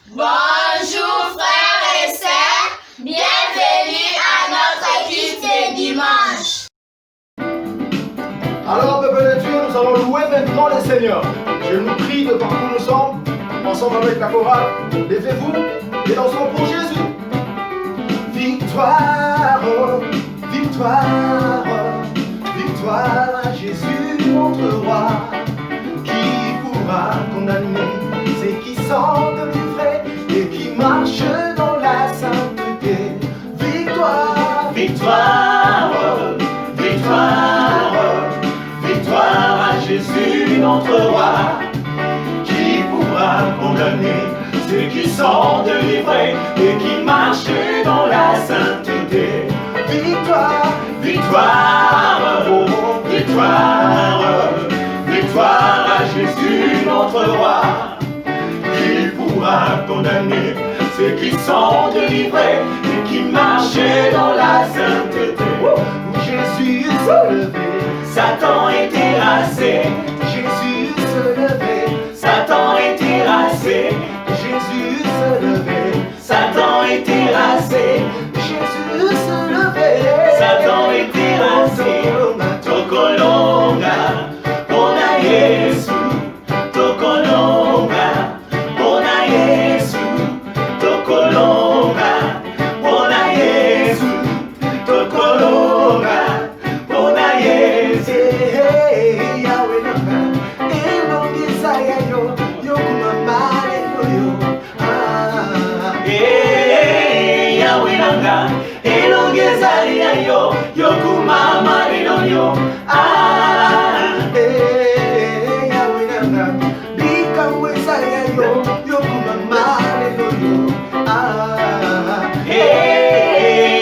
Bonjour frères et sœurs, bienvenue à notre culte de dimanche. Alors peuple de Dieu, nous allons louer maintenant le Seigneur. Je nous prie de partout où nous sommes, ensemble avec la chorale, levez-vous et dansons pour Jésus. Victoire, victoire, victoire à Jésus notre roi. Qui pourra condamner ceux qui sont délivrés et qui marchent dans la sainteté? Victoire, victoire, victoire, victoire à Jésus notre roi. Qui pourra condamner ceux qui sont délivrés et qui marchent dans la sainteté? Victoire, victoire, victoire, victoire à Jésus notre roi. Qui pourra condamner ceux qui sont délivrés et qui marchent dans la sainteté? Jésus se levait, Satan est terrassé. Jésus se levait, Satan est terrassé. Jésus se levait, Satan est terrassé. Jésus se levait, Satan est terrassé. Tokolonga, bona Yesu. Tokolonga, bona Yesu. Tokolonga, bona Yesu. Tokolonga, bona Yesu. Yahweh nanga, elongisa yayo, yokumamale yoyo. Yahweh nanga, elongisa yayo, yokumamale yoyo. Yahweh nanga, bikamweza yayo, yokumamale yoyo.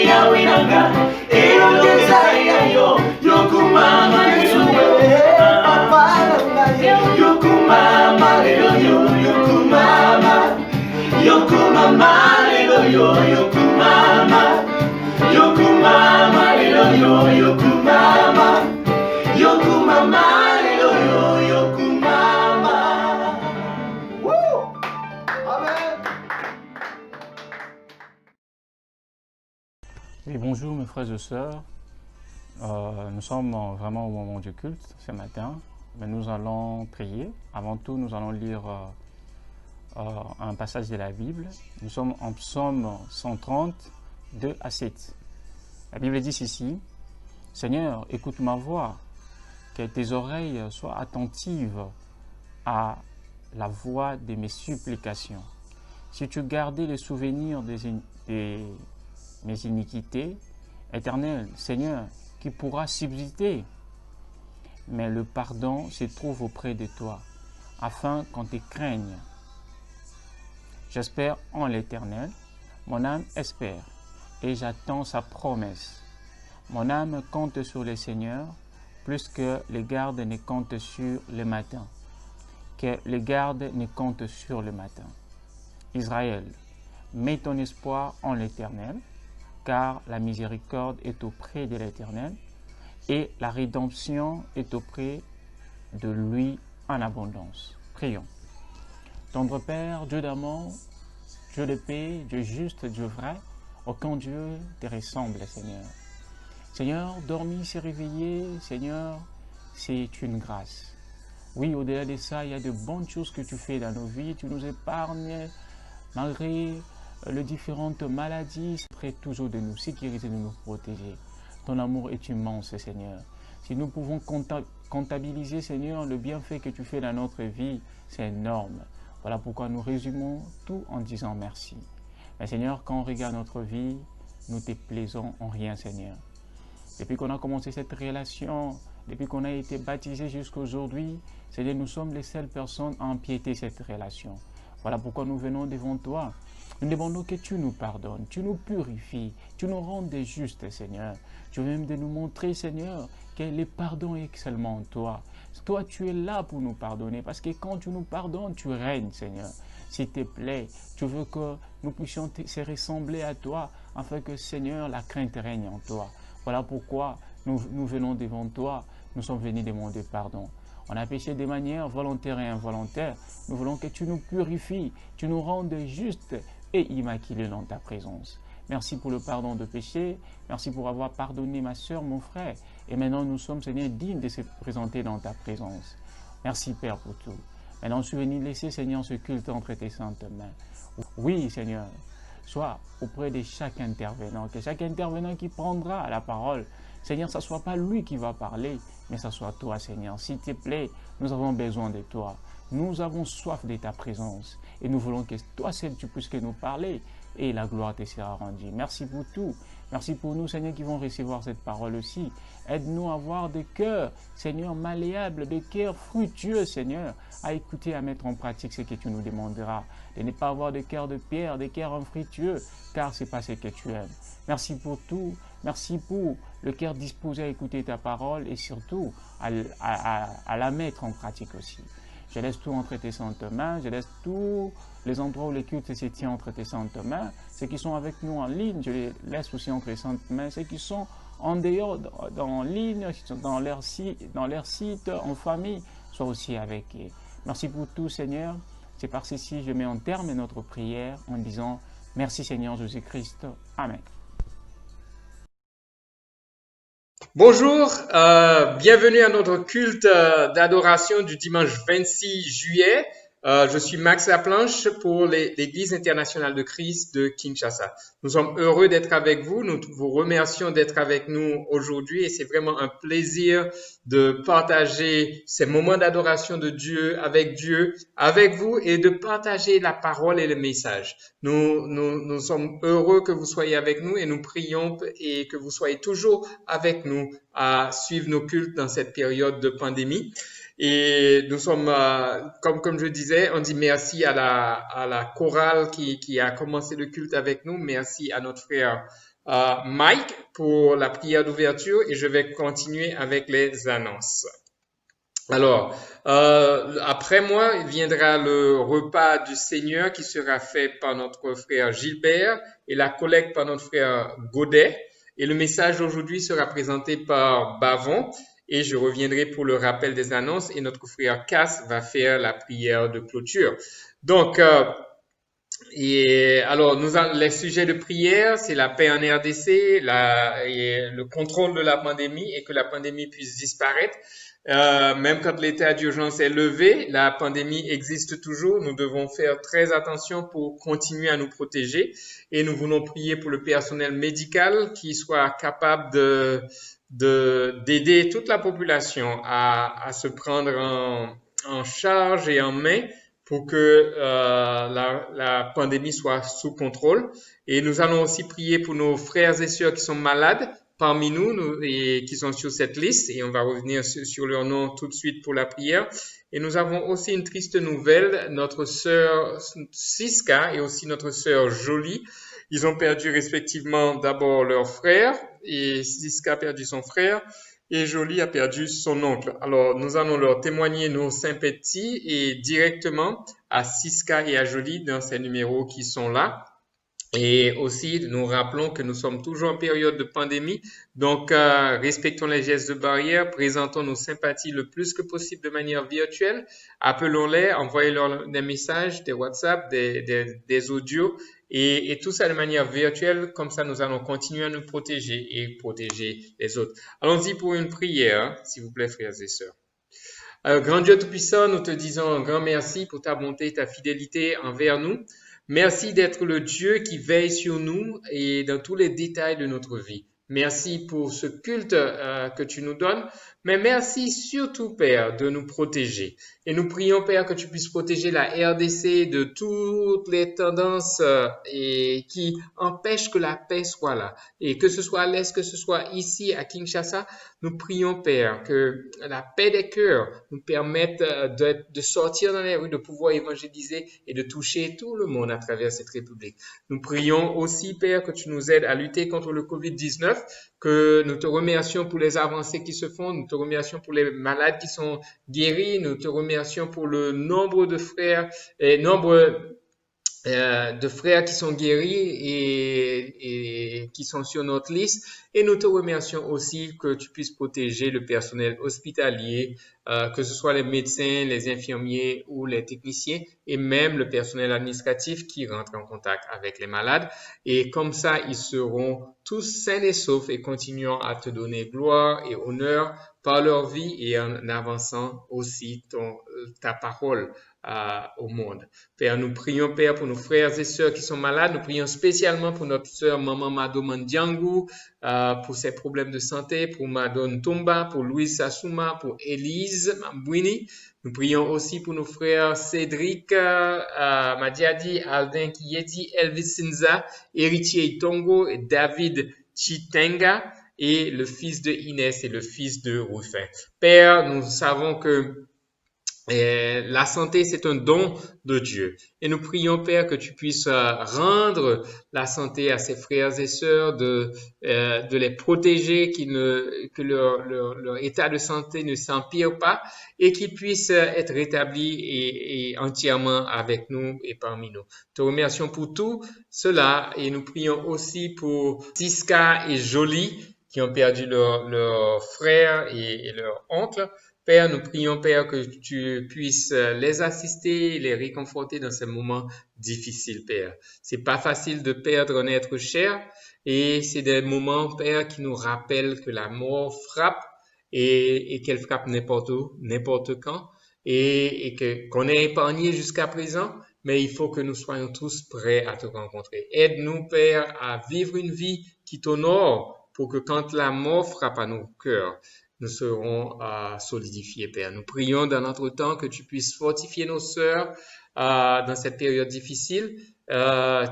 Yahweh nanga, elongisa yayo, yokumamale yoyo. Yokumamale yoyo, yokumama, yokumamale yoyo, yokumama, yokumamale yoyo, yokumama, yokumamale yoyo, yokumama. Amen. Oui, bonjour mes frères et sœurs. Nous sommes vraiment au moment du culte ce matin, mais nous allons prier. Avant tout, nous allons lire un passage de la Bible. Nous sommes en psaume 130, 2 à 7. La Bible dit ceci: Seigneur, écoute ma voix, que tes oreilles soient attentives à la voix de mes supplications. Si tu gardais les souvenirs de mes iniquités, Éternel, Seigneur, qui pourra subsister? Mais le pardon se trouve auprès de toi, afin qu'on te craigne. J'espère en l'Éternel, mon âme espère, et j'attends sa promesse. Mon âme compte sur le Seigneur, plus que les gardes ne comptent sur le matin, que les gardes ne comptent sur le matin. Israël, mets ton espoir en l'Éternel, car la miséricorde est auprès de l'Éternel, et la rédemption est auprès de lui en abondance. Prions. Tendre Père, Dieu d'amour, Dieu de paix, Dieu juste, Dieu vrai, aucun Dieu te ressemble, Seigneur. Seigneur, dormir, se réveiller, Seigneur, c'est une grâce. Oui, au-delà de ça, il y a de bonnes choses que tu fais dans nos vies. Tu nous épargnes malgré les différentes maladies. Près toujours de nous sécuriser, de nous protéger. Ton amour est immense, Seigneur. Si nous pouvons comptabiliser, Seigneur, le bienfait que tu fais dans notre vie, c'est énorme. Voilà pourquoi nous résumons tout en disant merci. Mais Seigneur, quand on regarde notre vie, nous te plaisons en rien, Seigneur. Depuis qu'on a commencé cette relation, depuis qu'on a été baptisés jusqu'à aujourd'hui, Seigneur, nous sommes les seules personnes à empiéter cette relation. Voilà pourquoi nous venons devant toi. Nous demandons que tu nous pardonnes, tu nous purifies, tu nous rendes justes, Seigneur. Tu veux même de nous montrer, Seigneur, que le pardon est seulement en toi. Toi, tu es là pour nous pardonner, parce que quand tu nous pardonnes, tu règnes, Seigneur. S'il te plaît, tu veux que nous puissions se ressembler à toi, afin que, Seigneur, la crainte règne en toi. Voilà pourquoi nous venons devant toi, nous sommes venus demander pardon. On a péché de manière volontaire et involontaire. Nous voulons que tu nous purifies, tu nous rendes justes et immaculés dans ta présence. Merci pour le pardon de péché. Merci pour avoir pardonné ma soeur, mon frère. Et maintenant, nous sommes, Seigneur, dignes de se présenter dans ta présence. Merci, Père, pour tout. Maintenant, je suis venu laisser, Seigneur, ce culte entre tes saintes mains. Oui, Seigneur, sois auprès de chaque intervenant, que chaque intervenant qui prendra la parole, Seigneur, ce ne soit pas lui qui va parler, mais ce soit toi, Seigneur. S'il te plaît, nous avons besoin de toi. Nous avons soif de ta présence et nous voulons que toi seul tu puisses nous parler et la gloire te sera rendue. Merci pour tout. Merci pour nous, Seigneur, qui vont recevoir cette parole aussi. Aide-nous à avoir des cœurs, Seigneur, malléables, des cœurs fructueux, Seigneur, à écouter, à mettre en pratique ce que tu nous demanderas. De ne pas avoir de cœurs de pierre, des cœurs infructueux, car ce n'est pas ce que tu aimes. Merci pour tout. Merci pour le cœur disposé à écouter ta parole et surtout à la mettre en pratique aussi. Je laisse tout entre tes saintes mains, je laisse tous les endroits où les cultes se tiennent entre tes saintes mains. Ceux qui sont avec nous en ligne, je les laisse aussi entre tes saintes mains. Ceux qui sont en dehors, en ligne, dans leur site, en famille, soient aussi avec eux. Merci pour tout, Seigneur. C'est par ceci que je mets en terme notre prière en disant merci, Seigneur Jésus-Christ. Amen. Bonjour, bienvenue à notre culte d'adoration du dimanche 26 juillet. Je suis Max Laplanche pour l'Église internationale de Christ de Kinshasa. Nous sommes heureux d'être avec vous. Nous vous remercions d'être avec nous aujourd'hui et c'est vraiment un plaisir de partager ces moments d'adoration de Dieu avec vous et de partager la parole et le message. Nous sommes heureux que vous soyez avec nous et nous prions et que vous soyez toujours avec nous à suivre nos cultes dans cette période de pandémie. Et nous sommes, comme je disais, on dit merci à la chorale qui a commencé le culte avec nous. Merci à notre frère Mike pour la prière d'ouverture et je vais continuer avec les annonces. Alors, après moi, il viendra le repas du Seigneur qui sera fait par notre frère Gilbert et la collecte par notre frère Godet. Et le message d'aujourd'hui sera présenté par Bavon. Et je reviendrai pour le rappel des annonces et notre frère Cass va faire la prière de clôture. Donc, les sujets de prière, c'est la paix en RDC, et le contrôle de la pandémie et que la pandémie puisse disparaître. Même quand l'état d'urgence est levé, la pandémie existe toujours. Nous devons faire très attention pour continuer à nous protéger et nous voulons prier pour le personnel médical qui soit capable d'aider toute la population à se prendre en charge et en main pour que la pandémie soit sous contrôle. Et nous allons aussi prier pour nos frères et sœurs qui sont malades parmi nous et qui sont sur cette liste. Et on va revenir sur leur nom tout de suite pour la prière. Et nous avons aussi une triste nouvelle. Notre sœur Siska et aussi notre sœur Jolie, ils ont perdu respectivement d'abord leur frère, et Siska a perdu son frère, et Jolie a perdu son oncle. Alors, nous allons leur témoigner nos sympathies et directement à Siska et à Jolie dans ces numéros qui sont là. Et aussi, nous rappelons que nous sommes toujours en période de pandémie, donc respectons les gestes de barrière, présentons nos sympathies le plus que possible de manière virtuelle, appelons-les, envoyez-leur des messages, des WhatsApp, des audios, et tout ça de manière virtuelle, comme ça nous allons continuer à nous protéger et protéger les autres. Allons-y pour une prière, s'il vous plaît, frères et sœurs. Grand Dieu Tout-Puissant, nous te disons un grand merci pour ta bonté et ta fidélité envers nous. Merci d'être le Dieu qui veille sur nous et dans tous les détails de notre vie. Merci pour ce culte que tu nous donnes, mais merci surtout, Père, de nous protéger. Et nous prions, Père, que tu puisses protéger la RDC de toutes les tendances et qui empêchent que la paix soit là. Et que ce soit à l'Est, que ce soit ici à Kinshasa, nous prions, Père, que la paix des cœurs nous permette de sortir dans les rues, de pouvoir évangéliser et de toucher tout le monde à travers cette République. Nous prions aussi, Père, que tu nous aides à lutter contre le COVID-19, que nous te remercions pour les avancées qui se font, nous te remercions pour les malades qui sont guéris, nous te remercions pour le nombre de frères et nombre de frères qui sont guéris et qui sont sur notre liste. Et nous te remercions aussi que tu puisses protéger le personnel hospitalier, que ce soit les médecins, les infirmiers ou les techniciens, et même le personnel administratif qui rentre en contact avec les malades. Et comme ça, ils seront tous sains et saufs et continuant à te donner gloire et honneur par leur vie et en avançant aussi ta parole au monde. Père, nous prions, Père, pour nos frères et sœurs qui sont malades. Nous prions spécialement pour notre sœur Maman Mado Mandiangou, pour ses problèmes de santé, pour Madone Tomba, pour Louise Sassouma, pour Élise Mambouini. Nous prions aussi pour nos frères Cédric Madiadi, Aldin Kiyedi, Elvis Sinza, Héritier Itongo et David Chitenga, et le fils de Inès et le fils de Rufin. Père, nous savons que la santé, c'est un don de Dieu. Et nous prions, Père, que tu puisses rendre la santé à ses frères et sœurs, de les protéger, que leur état de santé ne s'empire pas et qu'ils puissent être rétablis et entièrement avec nous et parmi nous. Te remercions pour tout cela et nous prions aussi pour Siska et Jolie qui ont perdu leur frère et leur oncle. Père, nous prions, Père, que tu puisses les assister, les réconforter dans ces moments difficiles, Père. C'est pas facile de perdre un être cher et c'est des moments, Père, qui nous rappellent que la mort frappe et qu'elle frappe n'importe où, n'importe quand et qu'on est épargné jusqu'à présent, mais il faut que nous soyons tous prêts à te rencontrer. Aide-nous, Père, à vivre une vie qui t'honore pour que quand la mort frappe à nos cœurs, nous serons solidifiés, Père. Nous prions dans notre temps que tu puisses fortifier nos sœurs dans cette période difficile.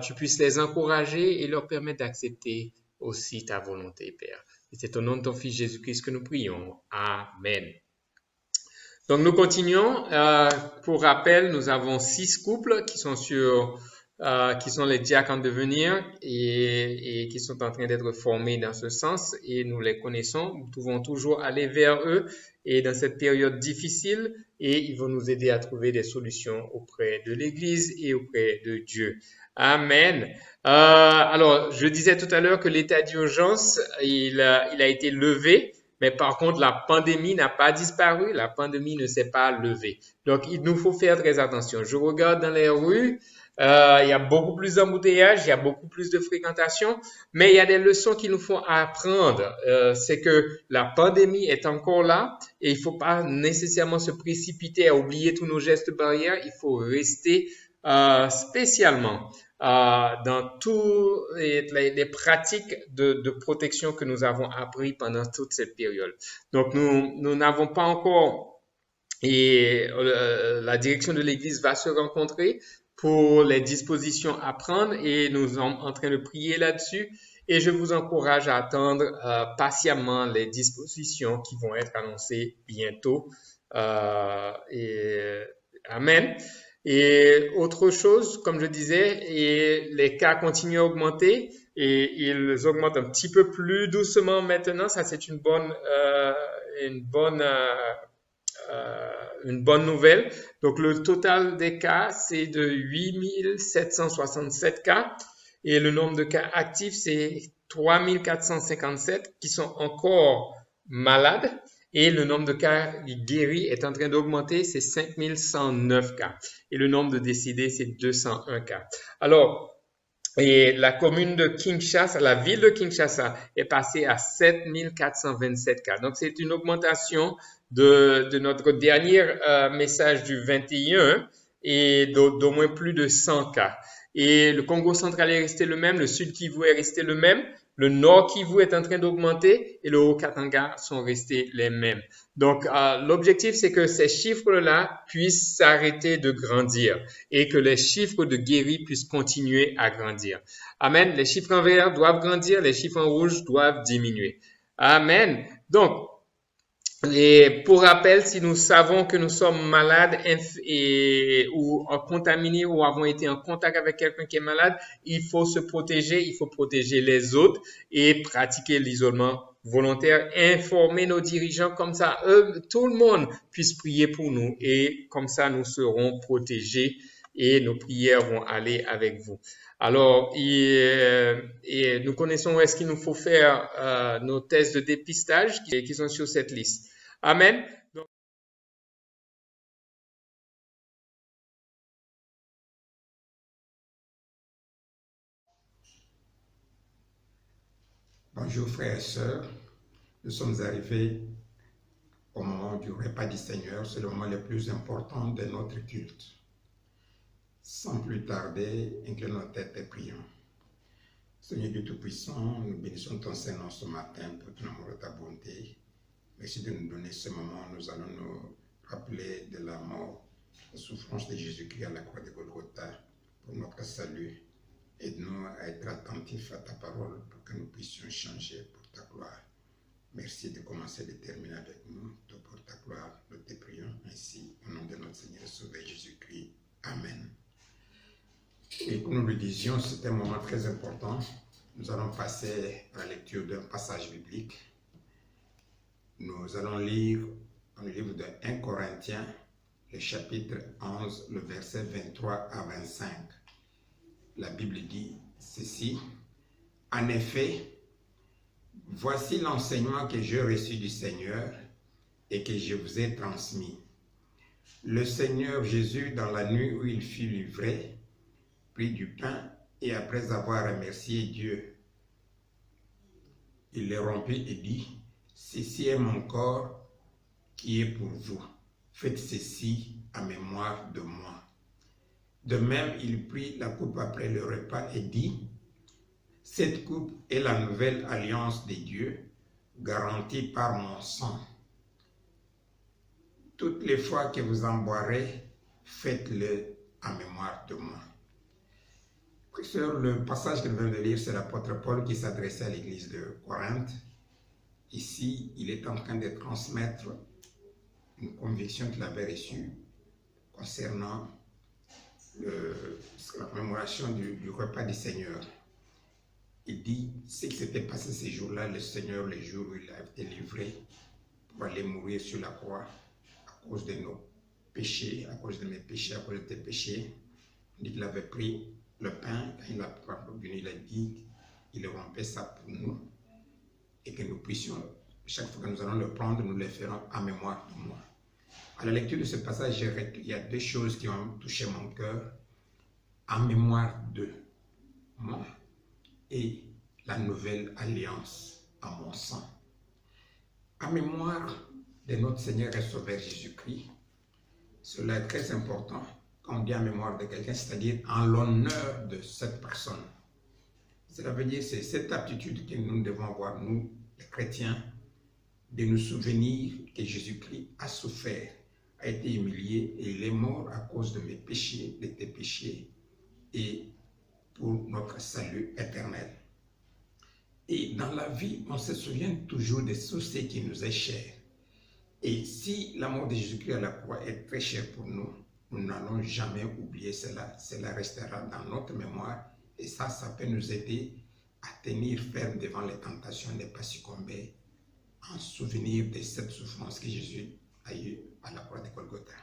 Tu puisses les encourager et leur permettre d'accepter aussi ta volonté, Père. Et c'est au nom de ton Fils Jésus-Christ que nous prions. Amen. Donc, nous continuons. Pour rappel, nous avons 6 couples qui sont qui sont les diacres en devenir et qui sont en train d'être formés dans ce sens et nous les connaissons. Nous pouvons toujours aller vers eux et dans cette période difficile et ils vont nous aider à trouver des solutions auprès de l'Église et auprès de Dieu. Amen. Alors, je disais tout à l'heure que l'état d'urgence, il a été levé. Mais par contre, la pandémie n'a pas disparu, la pandémie ne s'est pas levée. Donc, il nous faut faire très attention. Je regarde dans les rues, il y a beaucoup plus d'embouteillages, il y a beaucoup plus de fréquentation, mais il y a des leçons qu'il nous faut apprendre. C'est que la pandémie est encore là et il ne faut pas nécessairement se précipiter à oublier tous nos gestes barrières. Il faut rester spécialement dans toutes les pratiques de protection que nous avons appris pendant toute cette période. Donc, nous n'avons pas encore, et la direction de l'Église va se rencontrer pour les dispositions à prendre et nous sommes en train de prier là-dessus. Et je vous encourage à attendre patiemment les dispositions qui vont être annoncées bientôt. Amen. Et autre chose, comme je disais, et les cas continuent à augmenter et ils augmentent un petit peu plus doucement maintenant. Ça, c'est une bonne nouvelle. Donc, le total des cas, c'est de 8767 cas et le nombre de cas actifs, c'est 3457 qui sont encore malades. Et le nombre de cas guéris est en train d'augmenter, c'est 5109 cas. Et le nombre de décédés, c'est 201 cas. Alors, et la commune de Kinshasa, la ville de Kinshasa est passée à 7427 cas. Donc, c'est une augmentation de notre dernier message du 21 et d'au moins plus de 100 cas. Et le Congo central est resté le même, le Sud Kivu est resté le même. Le Nord Kivu est en train d'augmenter et le Haut-Katanga sont restés les mêmes. Donc, l'objectif, c'est que ces chiffres-là puissent s'arrêter de grandir et que les chiffres de guéris puissent continuer à grandir. Amen. Les chiffres en vert doivent grandir, les chiffres en rouge doivent diminuer. Amen. Donc, et pour rappel, si nous savons que nous sommes malades ou contaminés ou avons été en contact avec quelqu'un qui est malade, il faut se protéger, il faut protéger les autres et pratiquer l'isolement volontaire, informer nos dirigeants comme ça, tout le monde puisse prier pour nous et comme ça nous serons protégés et nos prières vont aller avec vous. Alors, et nous connaissons où est-ce qu'il nous faut faire nos tests de dépistage qui sont sur cette liste. Amen. Bonjour frères et sœurs, nous sommes arrivés au moment du repas du Seigneur, c'est le moment le plus important de notre culte. Sans plus tarder, inclinons nos têtes et prions. Seigneur Dieu Tout-Puissant, nous bénissons ton Seigneur ce matin pour ton amour et ta bonté. Merci de nous donner ce moment. Nous allons nous rappeler de la mort, la souffrance de Jésus-Christ à la croix de Golgotha pour notre salut. Aide-nous à être attentifs à ta parole pour que nous puissions changer pour ta gloire. Merci de commencer et de terminer avec nous. Tout pour ta gloire, nous te prions ainsi au nom de notre Seigneur et Sauveur Jésus-Christ. Amen. Et comme nous le disions, c'est un moment très important. Nous allons passer à la lecture d'un passage biblique. Nous allons lire dans le livre de 1 Corinthiens, le chapitre 11, le verset 23 à 25. La Bible dit ceci: en effet, voici l'enseignement que j'ai reçu du Seigneur et que je vous ai transmis. Le Seigneur Jésus, dans la nuit où il fut livré, prit du pain et après avoir remercié Dieu, il le rompit et dit: ceci est mon corps qui est pour vous. Faites ceci en mémoire de moi. De même, il prit la coupe après le repas et dit: cette coupe est la nouvelle alliance des dieux, garantie par mon sang. Toutes les fois que vous en boirez, faites-le en mémoire de moi. Sur le passage que nous venons de lire, c'est l'apôtre Paul qui s'adressait à l'église de Corinthe. Ici, il est en train de transmettre une conviction qu'il avait reçue concernant la commémoration du repas du Seigneur. Il dit ce qui s'était passé ces jours-là, le Seigneur, le jour où il a été livré pour aller mourir sur la croix à cause de nos péchés, à cause de mes péchés, à cause de tes péchés. Il dit qu'il avait pris le pain, quand il a parvenu, il a dit qu'il rompait ça pour nous et que nous puissions, chaque fois que nous allons le prendre, nous le ferons en mémoire de moi. À la lecture de ce passage, il y a deux choses qui ont touché mon cœur. En mémoire de moi et la nouvelle alliance en mon sang. En mémoire de notre Seigneur et Sauveur Jésus-Christ, cela est très important quand on dit en mémoire de quelqu'un, c'est-à-dire en l'honneur de cette personne. Cela veut dire que c'est cette aptitude que nous devons avoir, nous, les chrétiens, de nous souvenir que Jésus-Christ a souffert, a été humilié et il est mort à cause de mes péchés, de tes péchés et pour notre salut éternel. Et dans la vie, on se souvient toujours de tout ce qui nous est cher. Et si l'amour de Jésus-Christ à la croix est très cher pour nous, nous n'allons jamais oublier cela. Cela restera dans notre mémoire et ça peut nous aider à tenir ferme devant les tentations, ne pas succomber en souvenir de cette souffrance que Jésus a eue à la croix de Golgotha.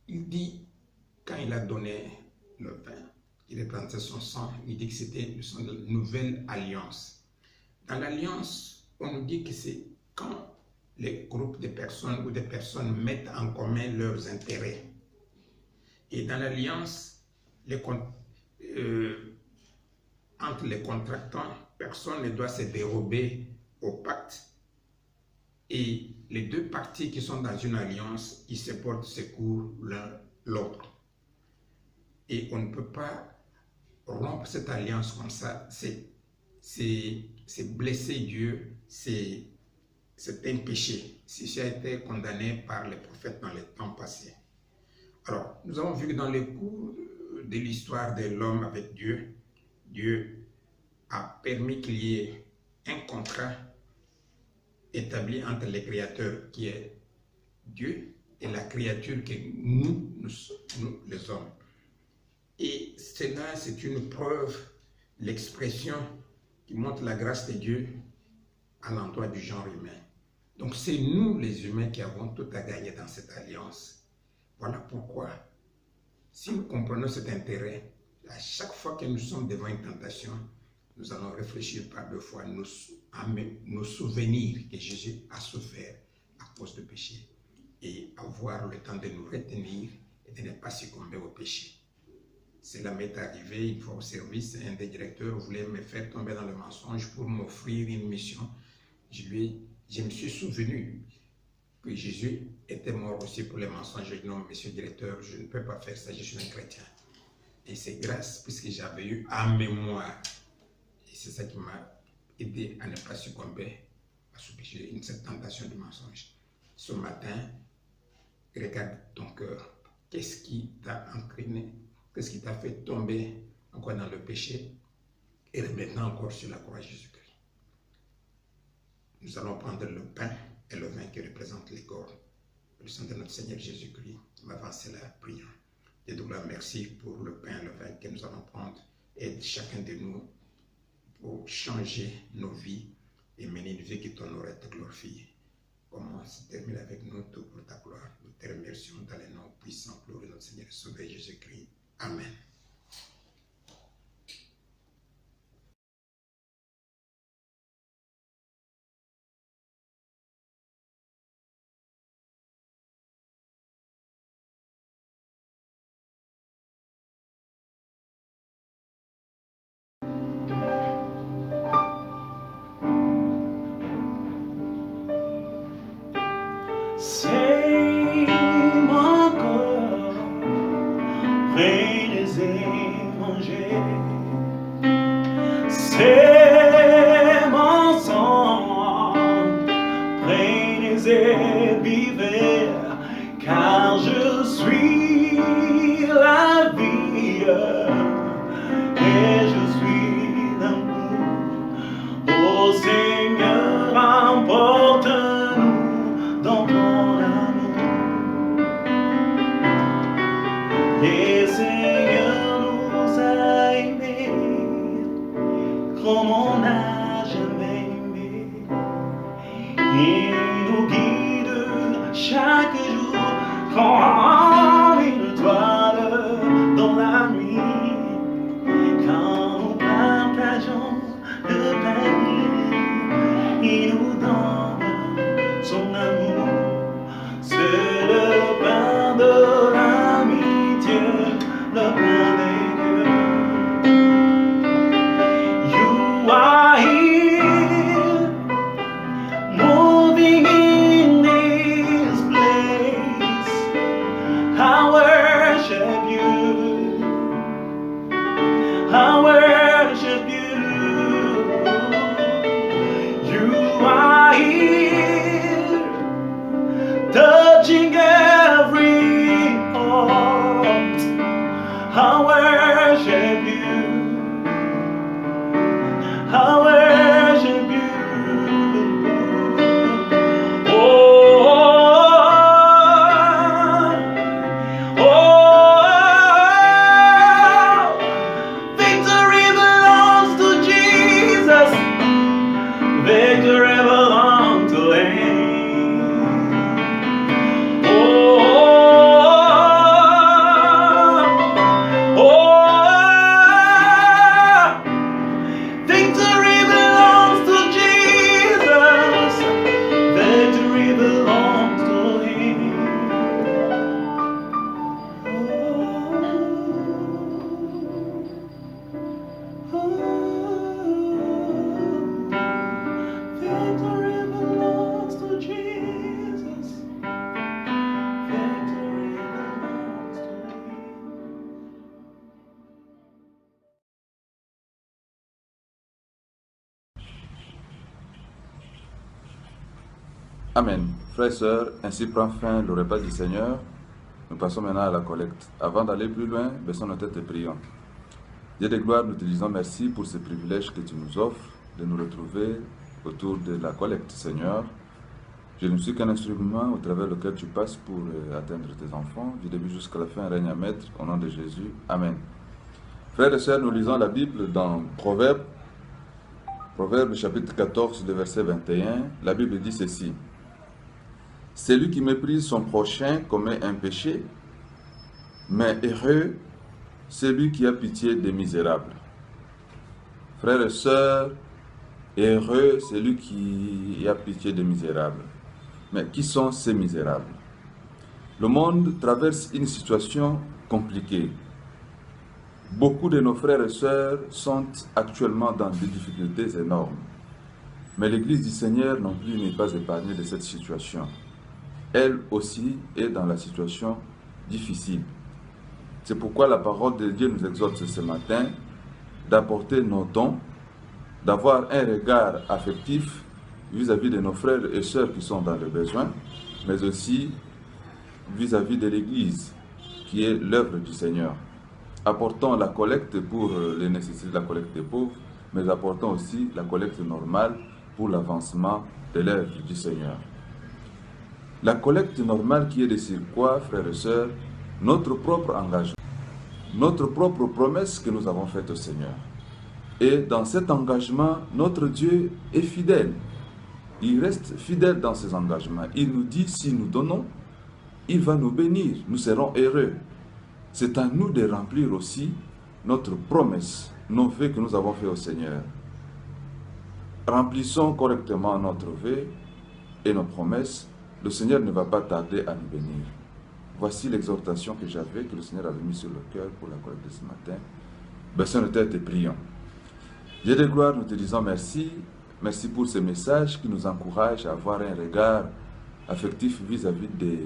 Il dit, quand il a donné le pain, il représentait son sang, il dit que c'était une nouvelle alliance. Dans l'alliance, on nous dit que c'est quand les groupes de personnes ou des personnes mettent en commun leurs intérêts. Et dans l'alliance, entre les contractants, personne ne doit se dérober au pacte. Et les deux parties qui sont dans une alliance, ils se portent secours l'un l'autre. Et on ne peut pas rompre cette alliance comme ça. C'est blesser Dieu, c'est un péché. Ceci a été condamné par les prophètes dans les temps passés. Alors, nous avons vu que dans le cours de l'histoire de l'homme avec Dieu, Dieu a permis qu'il y ait un contrat établi entre le Créateur qui est Dieu et la créature que nous les hommes. Et cela, c'est une preuve, l'expression qui montre la grâce de Dieu à l'endroit du genre humain. Donc c'est nous les humains qui avons tout à gagner dans cette alliance. Voilà pourquoi Si nous comprenons cet intérêt, à chaque fois que nous sommes devant une tentation, nous allons réfléchir par deux fois, nous souvenir que Jésus a souffert à cause du péché et avoir le temps de nous retenir et de ne pas succomber au péché. Cela m'est arrivé une fois au service, un des directeurs voulait me faire tomber dans le mensonge pour m'offrir une mission. Je me suis souvenu que Jésus était mort aussi pour les mensonges. Je dis non, monsieur le directeur, je ne peux pas faire ça, je suis un chrétien. Et c'est grâce, puisque j'avais eu en mémoire, et c'est ça qui m'a aidé à ne pas succomber à ce péché, cette tentation du mensonge. Ce matin, regarde ton cœur. Qu'est-ce qui t'a entraîné? Qu'est-ce qui t'a fait tomber encore dans le péché et maintenant encore sur la croix de Jésus-Christ? Nous allons prendre le pain et le vin qui représentent les corps. Le sang de notre Seigneur Jésus-Christ va avancer la prière. Et donc là, merci pour le pain et le vin que nous allons prendre. Aide chacun de nous pour changer nos vies et mener une vie qui t'honorerait, te glorifie. Commence, termine avec nous tout pour ta gloire. Nous te remercions dans les noms puissants, glorieux de notre Seigneur et Sauveur Jésus-Christ. Amen. C'est mon corps, prenez et mangez. C'est mon sang, prenez et buvez, car je suis la vie et je suis l'amour. Ô Seigneur, emporte-nous dans ton amour. Le Seigneur nous a aimés comme on n'a jamais aimé. Il nous guide chaque jour comme une étoile dans la nuit. Quand nous partageons le pain, il nous donne son amour. C'est le pain de l'amitié, le pain des dieux. You are here, moving in this place. I worship you, I worship you. You are here, touching every heart. I worship you, I worship you. Oh, victory belongs to Jesus. Victory belongs to Him. Victory belongs to Jesus. Victory belongs to Him. Victory belongs to Jesus. Victory belongs to Him. Amen. Frères et sœurs, ainsi prend fin le repas du Seigneur. Nous passons maintenant à la collecte. Avant d'aller plus loin, baissons nos têtes et prions. Dieu de gloire, nous te disons merci pour ce privilège que tu nous offres de nous retrouver autour de la collecte, Seigneur. Je ne suis qu'un instrument au travers lequel tu passes pour atteindre tes enfants. Du début jusqu'à la fin, règne à maître, au nom de Jésus. Amen. Frères et sœurs, nous lisons la Bible dans Proverbes chapitre 14, le verset 21. La Bible dit ceci. Celui qui méprise son prochain commet un péché, Mais heureux, celui qui a pitié des misérables. Frères et sœurs, heureux, celui qui a pitié des misérables. Mais qui sont ces misérables? Le monde traverse une situation compliquée. Beaucoup de nos frères et sœurs sont actuellement dans des difficultés énormes. Mais l'Église du Seigneur non plus n'est pas épargnée de cette situation. Elle aussi est dans la situation difficile. C'est pourquoi la parole de Dieu nous exhorte ce matin d'apporter nos dons, d'avoir un regard affectif vis-à-vis de nos frères et sœurs qui sont dans le besoin, mais aussi vis-à-vis de l'Église, qui est l'œuvre du Seigneur. Apportons la collecte pour les nécessités de la collecte des pauvres, mais apportons aussi la collecte normale pour l'avancement de l'œuvre du Seigneur. La collecte normale qui est de sur quoi, frères et sœurs, notre propre engagement, notre propre promesse que nous avons faite au Seigneur. Et dans cet engagement, notre Dieu est fidèle. Il reste fidèle dans ses engagements. Il nous dit, si nous donnons, il va nous bénir, nous serons heureux. C'est à nous de remplir aussi notre promesse, nos vœux que nous avons faits au Seigneur. Remplissons correctement notre vœu et nos promesses. Le Seigneur ne va pas tarder à nous bénir. Voici l'exhortation que j'avais, que le Seigneur avait mis sur le cœur pour la collecte de ce matin. Baissons nos têtes et prions. Dieu de gloire, nous te disons merci. Merci pour ce message qui nous encourage à avoir un regard affectif vis-à-vis de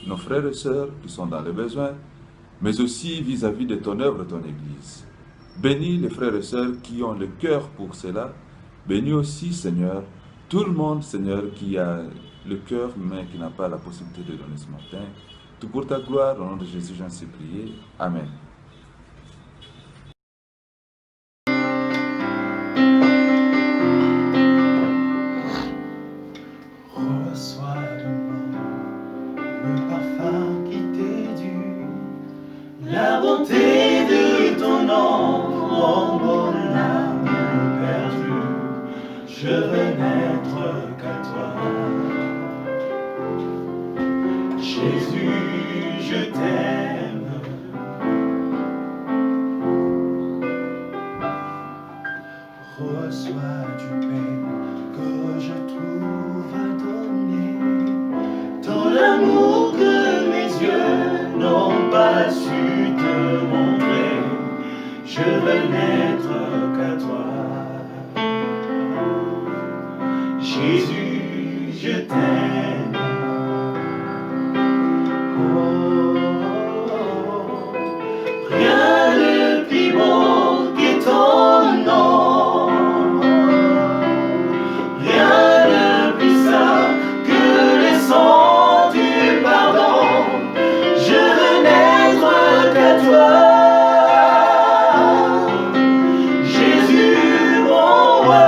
nos frères et sœurs qui sont dans le besoin, mais aussi vis-à-vis de ton œuvre, ton Église. Bénis les frères et sœurs qui ont le cœur pour cela. Bénis aussi, Seigneur, tout le monde, Seigneur, qui a le cœur, mais qui n'a pas la possibilité de donner ce matin. Tout pour ta gloire, au nom de Jésus, j'en suis prié. Amen. Reçois de moi le parfum qui t'est dû, la bonté de ton nom, oh mon âme perdue. Je veux n'être qu'à toi. Jésus, je t'aime. Reçois du pain que je trouve à donner, ton amour que mes yeux n'ont pas su te montrer. Je veux n'être qu'à toi. Jésus, je t'aime. Rien de plus beau que ton nom, rien de plus saint que le sang du pardon. Je veux n'être qu'à toi, Jésus mon roi.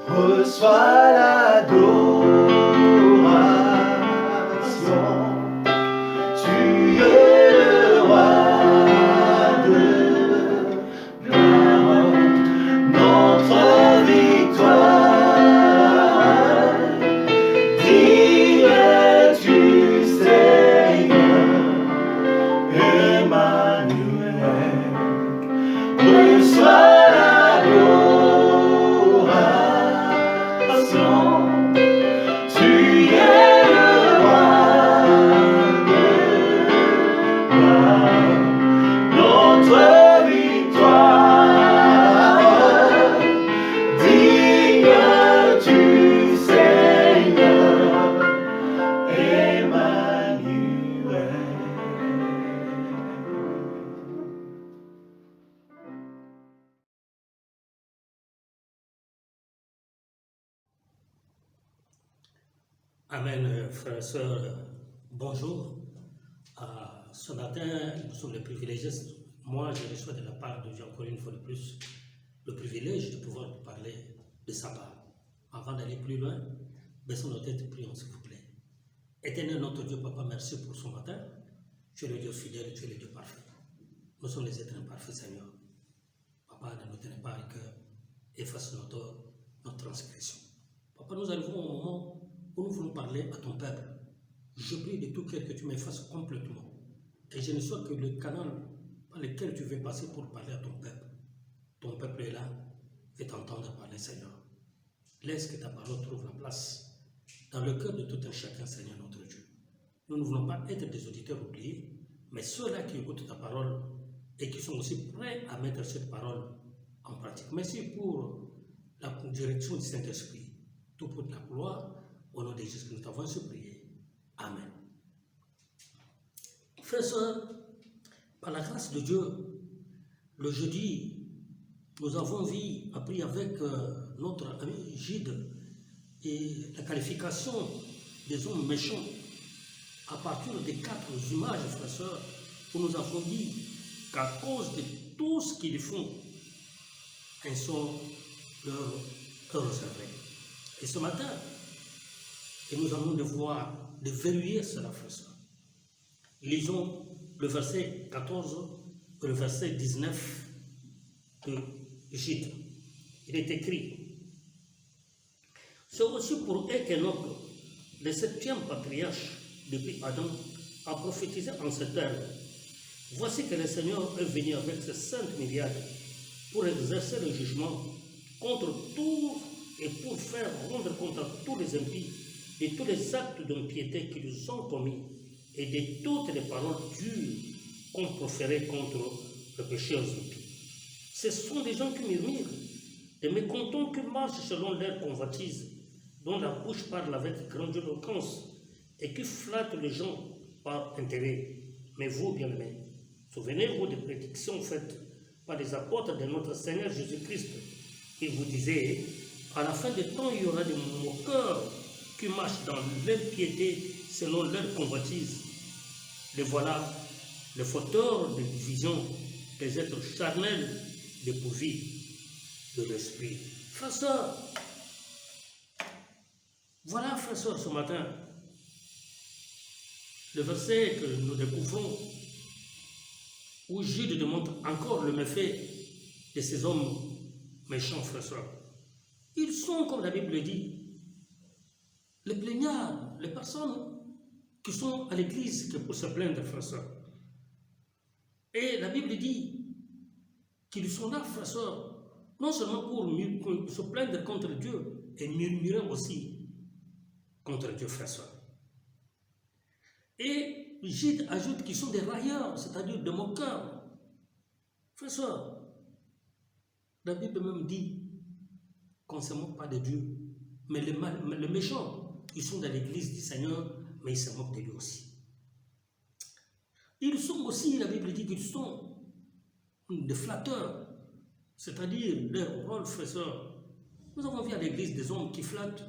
Reçois l'adoration, tu es le roi de gloire, notre victoire. Digne es-tu, Seigneur, Emmanuel. Reçois Amen, frères et sœurs, bonjour. Ce matin, nous sommes les privilégiés. Moi, je reçois de la part de Dieu, encore une fois de plus, le privilège de pouvoir vous parler de sa part. Avant d'aller plus loin, baissons nos têtes et prions, s'il vous plaît. Éternel notre Dieu, Papa, merci pour ce matin. Tu es le Dieu fidèle, tu es le Dieu parfait. Nous sommes les êtres imparfaits, Seigneur. Papa, ne nous tenez pas à cœur, efface notre transgression. Papa, nous arrivons au moment où nous voulons parler à ton peuple. Je prie de tout cœur que tu m'effaces complètement. Et je ne sois que le canal par lequel tu veux passer pour parler à ton peuple. Ton peuple est là, et t'entendre parler, Seigneur. Laisse que ta parole trouve la place dans le cœur de tout un chacun, Seigneur notre Dieu. Nous ne voulons pas être des auditeurs oubliés, mais ceux-là qui écoutent ta parole et qui sont aussi prêts à mettre cette parole en pratique. Merci pour la direction du Saint-Esprit. Tout pour ta gloire, au nom de Jésus, nous t'avons supplié. Amen. Frères et sœurs, par la grâce de Dieu, le jeudi, nous avons appris avec notre ami Gide et la qualification des hommes méchants à partir des 4 images, frères et sœurs, où nous avons dit qu'à cause de tout ce qu'ils font, un sort leur réservé. Et ce matin, et nous allons devoir de verrouiller cela, frères et sœurs. Lisons le verset 14 et le verset 19 de Gide. Il est écrit: c'est aussi pour eux qu'Enoch, le 7e patriarche depuis Adam, a prophétisé en ces termes: voici que le Seigneur est venu avec ses 5 myriades pour exercer le jugement contre tous et pour faire rendre compte à tous les impies de tous les actes d'impiété qu'ils ont commis et de toutes les paroles dures qu'on proférait contre le péché aux impies. Ce sont des gens qui murmurent, des mécontents qui marchent selon leur convoitise, dont la bouche parle avec grandiloquence et qui flattent les gens par intérêt. Mais vous, bien-aimés, souvenez-vous des prédictions faites par les apôtres de notre Seigneur Jésus-Christ. Ils vous disaient: à la fin des temps, il y aura des moqueurs qui marchent dans l'impiété selon leur convoitise. Les voilà, les fauteurs de division, les êtres charnels dépourvus de l'esprit. Frères et sœurs, voilà, frères et sœurs, ce matin, le verset que nous découvrons, où Jude démontre encore le méfait de ces hommes méchants, frères et sœurs. Ils sont, comme la Bible dit, les plaignards, les personnes qui sont à l'église que pour se plaindre, frères et sœurs. Et la Bible dit qu'ils sont là, frères et sœurs, non seulement pour se plaindre contre Dieu, et murmurer aussi contre Dieu, frères et sœurs. Et Gide ajoute qu'ils sont des railleurs, c'est-à-dire des moqueurs. Frères et sœurs, la Bible même dit qu'on ne se moque pas de Dieu, mais les méchants, ils sont dans l'église du Seigneur, mais ils se moquent de lui aussi. Ils sont aussi, la Bible dit qu'ils sont des flatteurs, c'est-à-dire leur rôle, frères et sœurs. Nous avons vu à l'église des hommes qui flattent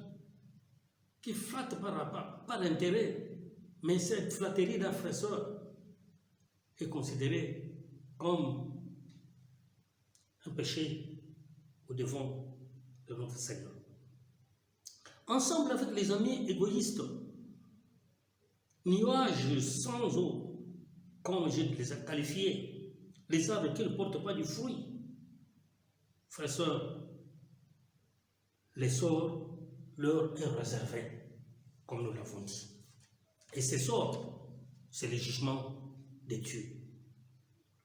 par intérêt, mais cette flatterie d'un frère et sœur est considérée comme un péché au devant de notre Seigneur. Ensemble avec les amis égoïstes, nuages sans eau, comme je les ai qualifiés, les arbres qui ne portent pas du fruit. Frères et sœurs, les sorts leur est réservé, comme nous l'avons dit. Et ces sorts, c'est le jugement de Dieu.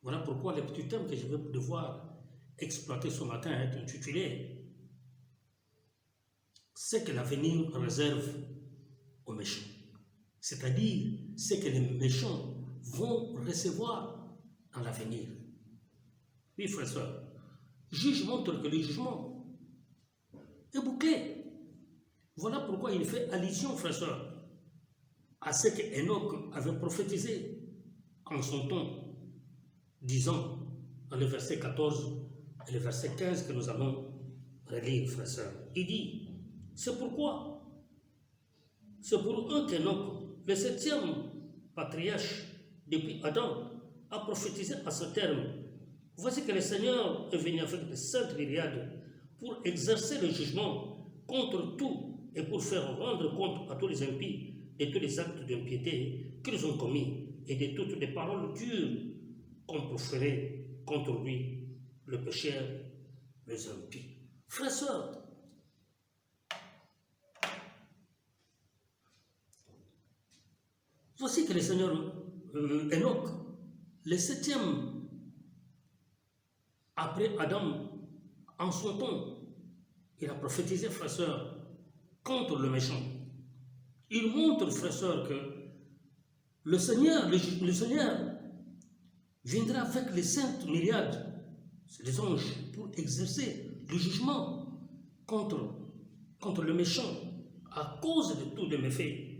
Voilà pourquoi le petit thème que je vais devoir exploiter ce matin est intitulé « Ce que l'avenir réserve aux méchants ». C'est-à-dire ce que les méchants vont recevoir dans l'avenir. Oui, frères et sœurs, Juge montre que le jugement est bouclé. Voilà pourquoi il fait allusion, frères et sœurs, à ce que Enoch avait prophétisé en son temps, disant dans le verset 14 et le verset 15 que nous allons relire, frères et sœurs. Il dit, c'est pour eux qu'Enoch, le 7e patriarche depuis Adam, a prophétisé à ce terme. Voici que le Seigneur est venu avec de saintes myriades pour exercer le jugement contre tout et pour faire rendre compte à tous les impies de tous les actes d'impiété qu'ils ont commis et de toutes les paroles dures qu'on proférait contre lui, le pécheur, les impies. Frères et sœurs, voici que le Seigneur Enoch, le 7e après Adam, en son temps, il a prophétisé, frères et sœurs, contre le méchant. Il montre, frères et sœurs, que le Seigneur viendra avec les saintes myriades, c'est les anges, pour exercer le jugement contre le méchant à cause de tous les méfaits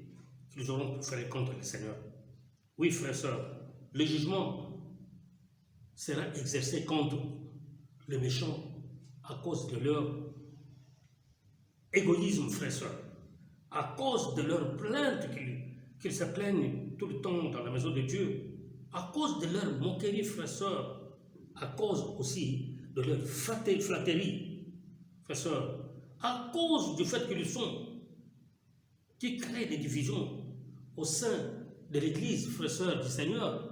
qu'ils auront fait contre le Seigneur. Oui, frères et sœurs, le jugement sera exercé contre les méchants à cause de leur égoïsme, frères et sœurs, à cause de leur plainte qu'ils se plaignent tout le temps dans la maison de Dieu, à cause de leur moquerie, frères et sœurs, à cause aussi de leur flatterie, frères et sœurs, à cause du fait qu'ils créent des divisions au sein de l'Église, frères et sœurs du Seigneur,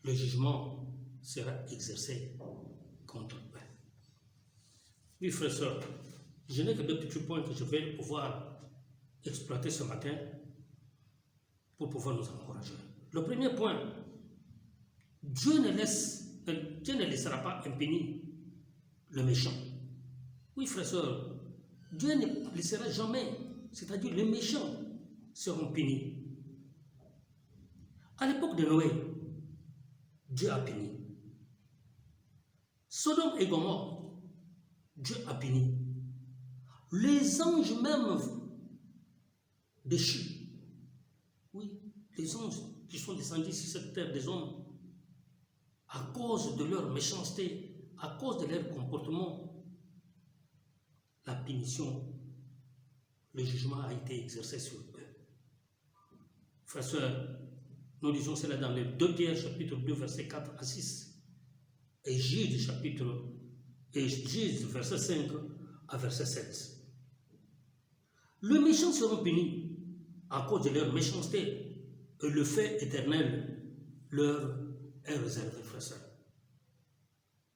le jugement sera exercé contre eux. Oui, frères et sœurs, je n'ai que deux petits points que je vais pouvoir exploiter ce matin pour pouvoir nous encourager. Le premier point, Dieu ne laissera pas impuni le méchant. Oui, frères et sœurs, Dieu ne laissera jamais, c'est-à-dire les méchants seront punis. À l'époque de Noé, Dieu a puni. Sodome et Gomorrhe, Dieu a puni. Les anges même déchus, oui, les anges qui sont descendus sur cette terre des hommes, à cause de leur méchanceté, à cause de leur comportement, la punition, le jugement a été exercé sur eux. Frères et sœurs, nous lisons cela dans les 2 Pierre, chapitre 2, versets 4 à 6, et Jude, verset 5 à verset 7. Les méchants seront punis à cause de leur méchanceté, et le fait éternel leur est réservé, frères et sœurs.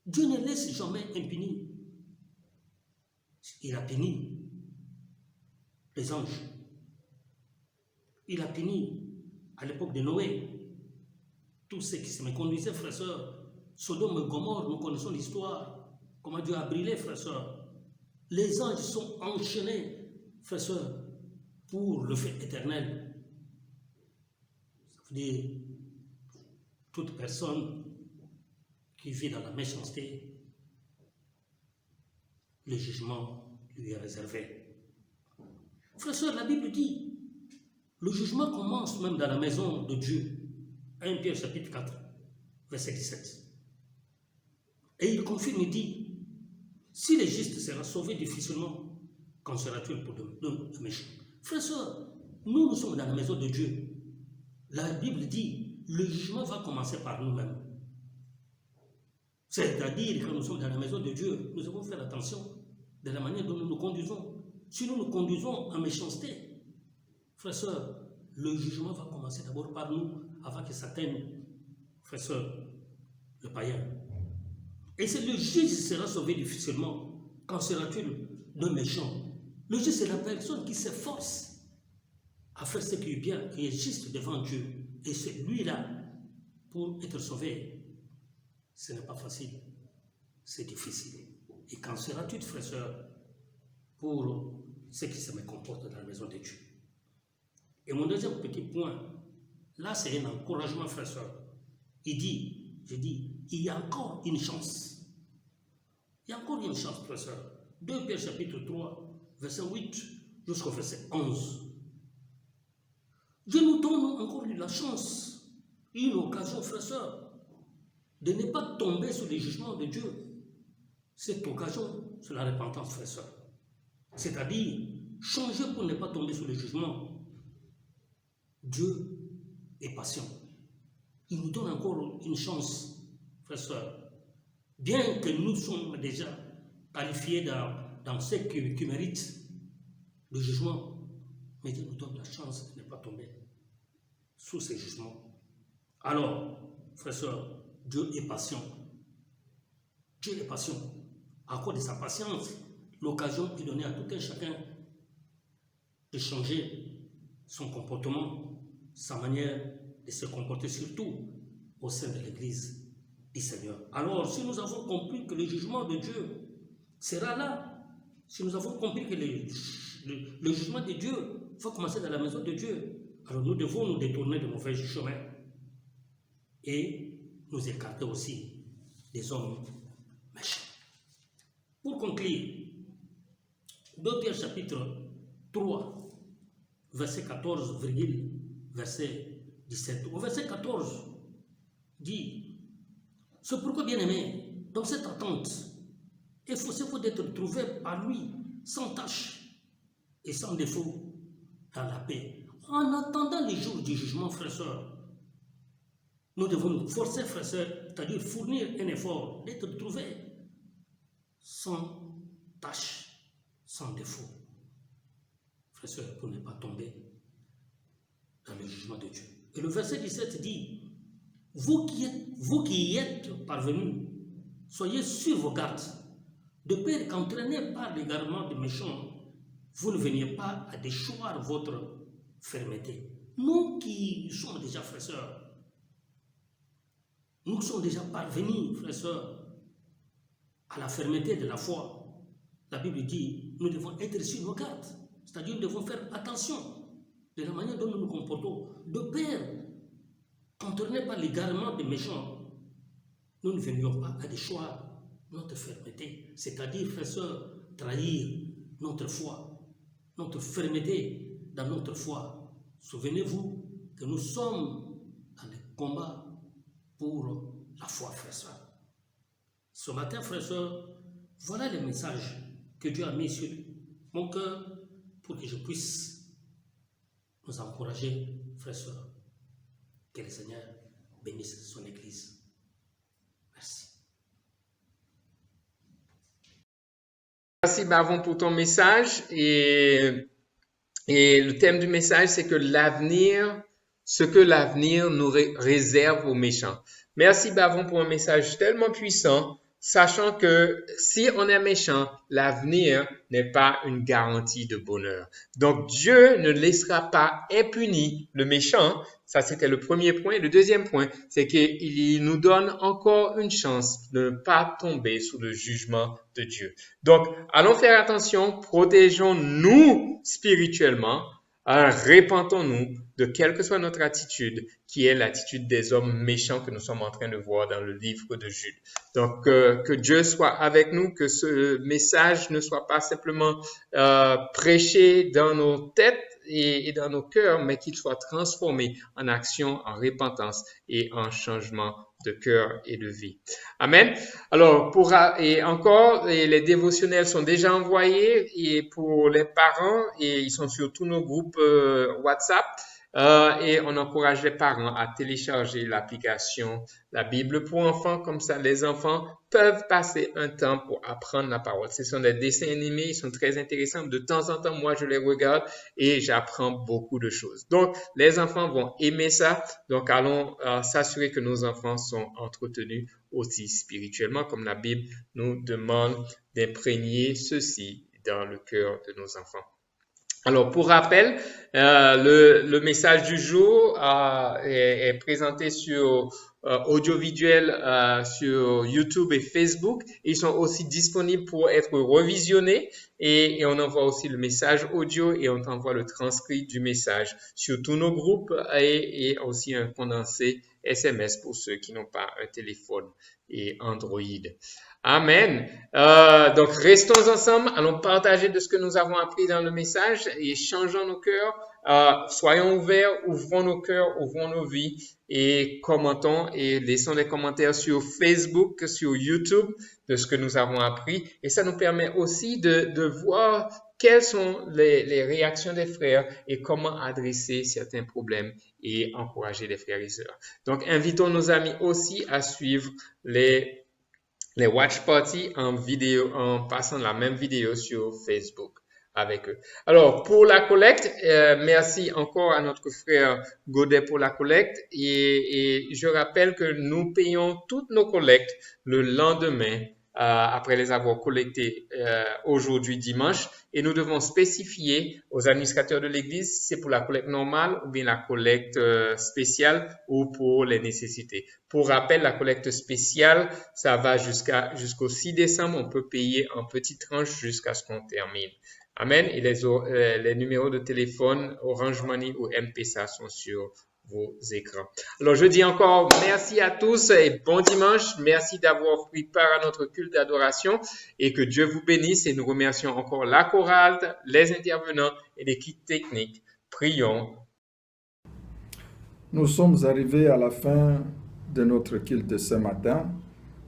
Dieu ne laisse jamais impuni. Il a puni les anges. Il a puni à l'époque de Noé tous ceux qui se méconduisaient, frères et sœurs. Sodome et Gomorrhe, nous connaissons l'histoire, comment Dieu a brûlé, frères et sœurs. Les anges sont enchaînés, frères et sœurs, pour le fait éternel. Ça veut dire toute personne qui vit dans la méchanceté, le jugement lui est réservé. Frères et sœurs, la Bible dit, le jugement commence même dans la maison de Dieu. 1 Pierre chapitre 4, verset 17. Et il confirme, il dit, si le juste sera sauvé difficilement, qu'en sera-t-il pour le méchant? Frères et sœurs, nous sommes dans la maison de Dieu. La Bible dit, le jugement va commencer par nous-mêmes. C'est-à-dire que nous sommes dans la maison de Dieu, nous devons faire attention de la manière dont nous nous conduisons. Si nous nous conduisons en méchanceté, frères et sœurs, le jugement va commencer d'abord par nous, avant que s'atteigne, frères et sœurs, le païen. Et c'est le juge qui sera sauvé difficilement. Qu'en sera-t-il d'un méchant? Le juge, c'est la personne qui s'efforce à faire ce qui est bien et est juste devant Dieu. Et c'est lui-là, pour être sauvé, ce n'est pas facile, c'est difficile. Et qu'en sera-t-il, frères et sœurs, pour ceux qui se comportent dans la maison de Dieu? Et mon deuxième petit point, là c'est un encouragement, frères et sœurs. Il dit, il y a encore une chance. Il y a encore une chance, frères et sœurs. 2 Pierre chapitre 3, verset 8 jusqu'au verset 11. Dieu nous donne encore la chance, une occasion, frères et sœurs, de ne pas tomber sur les jugements de Dieu. Cette occasion, c'est la repentance, frères et sœurs. C'est-à-dire, changer pour ne pas tomber sur le jugement. Dieu est patient. Il nous donne encore une chance, frères et sœurs. Bien que nous sommes déjà qualifiés dans ce qui mérite le jugement, mais Dieu nous donne la chance de ne pas tomber sous ces jugements. Alors, frères et sœurs, Dieu est patient. Dieu est patient. À cause de sa patience, l'occasion est donnée à tout un chacun de changer son comportement, sa manière de se comporter, surtout au sein de l'Église du Seigneur. Alors, si nous avons compris que le jugement de Dieu sera là, si nous avons compris que le jugement de Dieu va commencer dans la maison de Dieu, alors nous devons nous détourner de mauvais chemins et nous écarter aussi des hommes méchants. Pour conclure, 2 Pierre chapitre 3, verset 14, verset 17. Au verset 14, dit, c'est pourquoi, bien-aimés, dans cette attente, efforcez-vous d'être trouvés par lui, sans tache et sans défaut, dans la paix. En attendant les jours du jugement, frères et sœurs, nous devons nous forcer, frères et sœurs, c'est-à-dire fournir un effort d'être trouvés sans tache, sans défaut. Frères et sœurs, pour ne pas tomber dans le jugement de Dieu. Et le verset 17 dit, vous qui y êtes parvenus, soyez sur vos gardes, de peur qu'entraînés par l'égarement des méchants, vous ne veniez pas à déchoir votre fermeté. Nous qui sommes déjà frères et sœurs, nous sommes déjà parvenus, frères et sœurs, à la fermeté de la foi. La Bible dit, nous devons être sur nos gardes, c'est-à-dire nous devons faire attention de la manière dont nous nous comportons, de peur qu'entraînés par l'égarement des méchants, nous ne venions pas à déchoir notre fermeté, c'est-à-dire, frères et sœurs, trahir notre foi, notre fermeté dans notre foi. Souvenez-vous que nous sommes dans le combat pour la foi, frères et sœurs. Ce matin, frères et sœurs, voilà le message que Dieu a mis sur mon cœur pour que je puisse nous encourager, frères et sœurs. Que le Seigneur bénisse son Église. Merci. Merci Bavon pour ton message et le thème du message c'est que ce que l'avenir nous réserve aux méchants. Merci Bavon pour un message tellement puissant, sachant que si on est méchant, l'avenir n'est pas une garantie de bonheur. Donc Dieu ne laissera pas impuni le méchant. Ça, c'était le premier point. Le deuxième point, c'est qu'il nous donne encore une chance de ne pas tomber sous le jugement de Dieu. Donc, allons faire attention, protégeons-nous spirituellement, répentons-nous de quelle que soit notre attitude, qui est l'attitude des hommes méchants que nous sommes en train de voir dans le livre de Jude. Donc, que Dieu soit avec nous, que ce message ne soit pas simplement prêché dans nos têtes, et dans nos cœurs, mais qu'il soit transformé en action, en repentance et en changement de cœur et de vie. Amen. Alors, les dévotionnels sont déjà envoyés et pour les parents, et ils sont sur tous nos groupes WhatsApp. Et on encourage les parents à télécharger l'application La Bible pour enfants. Comme ça, les enfants peuvent passer un temps pour apprendre la parole. Ce sont des dessins animés, ils sont très intéressants. De temps en temps, moi, je les regarde et j'apprends beaucoup de choses. Donc, les enfants vont aimer ça. Donc, allons s'assurer que nos enfants sont entretenus aussi spirituellement, comme la Bible nous demande d'imprégner ceci dans le cœur de nos enfants. Alors, pour rappel, le message du jour est présenté sur audiovisuel sur YouTube et Facebook. Ils sont aussi disponibles pour être revisionnés et on envoie aussi le message audio et on envoie le transcrit du message sur tous nos groupes et aussi un condensé SMS pour ceux qui n'ont pas un téléphone et Android. Amen. Donc, restons ensemble, allons partager de ce que nous avons appris dans le message et changeons nos cœurs, soyons ouverts, ouvrons nos cœurs, ouvrons nos vies et commentons et laissons des commentaires sur Facebook, sur YouTube de ce que nous avons appris. Et ça nous permet aussi de voir quelles sont les réactions des frères et comment adresser certains problèmes et encourager les frères et sœurs. Donc, invitons nos amis aussi à suivre les watch parties en vidéo, en passant la même vidéo sur Facebook avec eux. Alors, pour la collecte, merci encore à notre frère Godet pour la collecte et je rappelle que nous payons toutes nos collectes le lendemain après les avoir collectées aujourd'hui dimanche et nous devons spécifier aux administrateurs de l'église si c'est pour la collecte normale ou bien la collecte spéciale ou pour les nécessités. Pour rappel, la collecte spéciale, ça va jusqu'au 6 décembre. On peut payer en petites tranches jusqu'à ce qu'on termine. Amen. Et les numéros de téléphone Orange Money ou M-Pesa sont sur vos écrans. Alors, je dis encore merci à tous et bon dimanche. Merci d'avoir pris part à notre culte d'adoration et que Dieu vous bénisse et nous remercions encore la chorale, les intervenants et l'équipe technique. Prions. Nous sommes arrivés à la fin de notre culte de ce matin.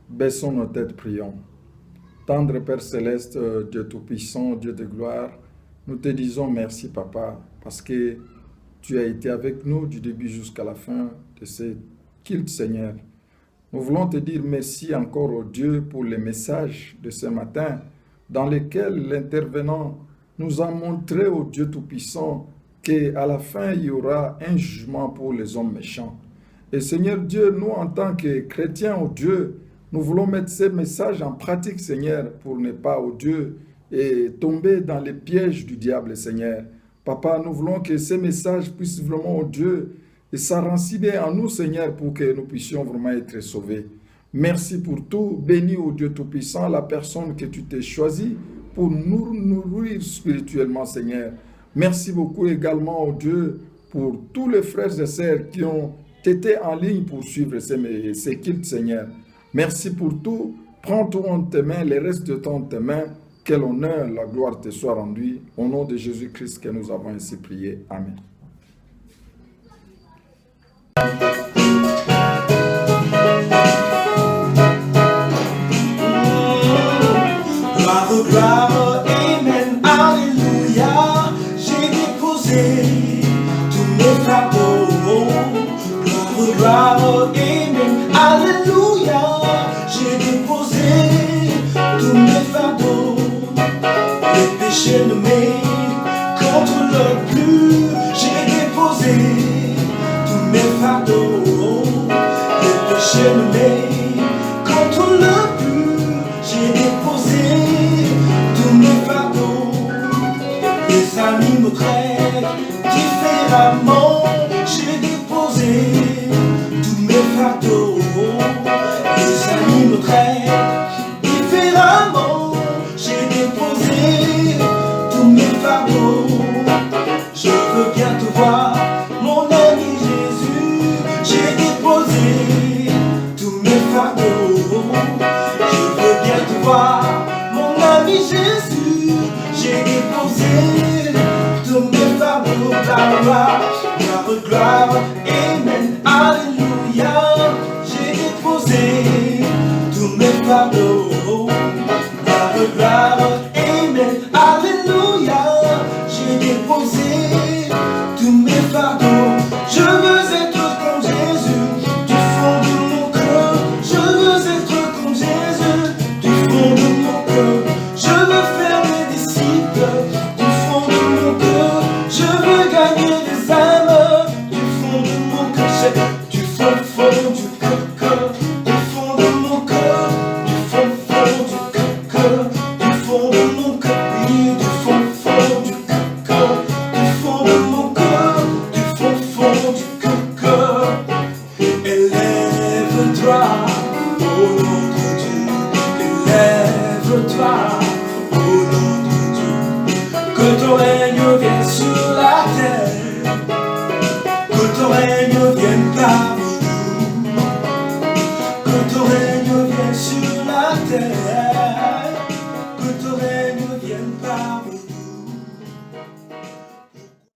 Baissons nos têtes, prions. Tendre Père Céleste, Dieu Tout-Puissant, Dieu de gloire, nous te disons merci, Papa, parce que tu as été avec nous du début jusqu'à la fin de ce culte, Seigneur. Nous voulons te dire merci encore au Dieu pour les messages de ce matin dans lesquels l'intervenant nous a montré au Dieu Tout-Puissant qu'à la fin, il y aura un jugement pour les hommes méchants. Et Seigneur Dieu, nous en tant que chrétiens, au Dieu, nous voulons mettre ces messages en pratique, Seigneur, pour ne pas, au Dieu, et tomber dans les pièges du diable, Seigneur. Papa, nous voulons que ces messages puissent vraiment, au Dieu, et s'enraciner en nous, Seigneur, pour que nous puissions vraiment être sauvés. Merci pour tout. Bénis, au Dieu Tout-Puissant, la personne que tu t'es choisie pour nous nourrir spirituellement, Seigneur. Merci beaucoup également, au Dieu, pour tous les frères et sœurs qui ont été en ligne pour suivre ces cultes, Seigneur. Merci pour tout. Prends tout en tes mains, les restes de temps en tes mains. Quel honneur, la gloire te soit rendue. Au nom de Jésus-Christ que nous avons ainsi prié. Amen. Gloire, amen, alléluia. J'ai déposé tous mes fardeaux. Gloire, amen, alléluia. J'ai déposé tous mes fardeaux. Les péchés nommés contre le plus. J'ai déposé tous mes fardeaux. Les péchés nommés contre le plus. J'ai déposé tous mes fardeaux. Les amis me traitent différemment. J'ai déposé tous mes fardeaux. Les amis me traitent différemment. J'ai déposé tous mes fardeaux. Je veux bien te voir, mon ami Jésus. J'ai déposé tous mes fardeaux. Je veux bien te voir, mon ami Jésus. J'ai déposé tous mes fardeaux. Gloire, gloire, gloire, amen, alléluia. J'ai déposé tous mes fardeaux. Gloire, gloire, amen, alléluia. J'ai déposé tous mes fardeaux. Je veux être comme Jésus du fond de mon cœur. Je veux être comme Jésus du fond de mon cœur. Je veux faire des disciples du fond de mon cœur. Je veux gagner des âmes du fond de mon cœur. C'est du fond du cœur, du fond de mon cœur, du fond du cœur, du fond de mon cœur, oui, du fond du cœur, du fond de mon cœur, du fond du cœur. Élève-toi au nom de Dieu, élève-toi au nom de Dieu. Que ton règne vienne sur la terre, que ton règne vienne parmi nous, que ton règne vienne sur la terre.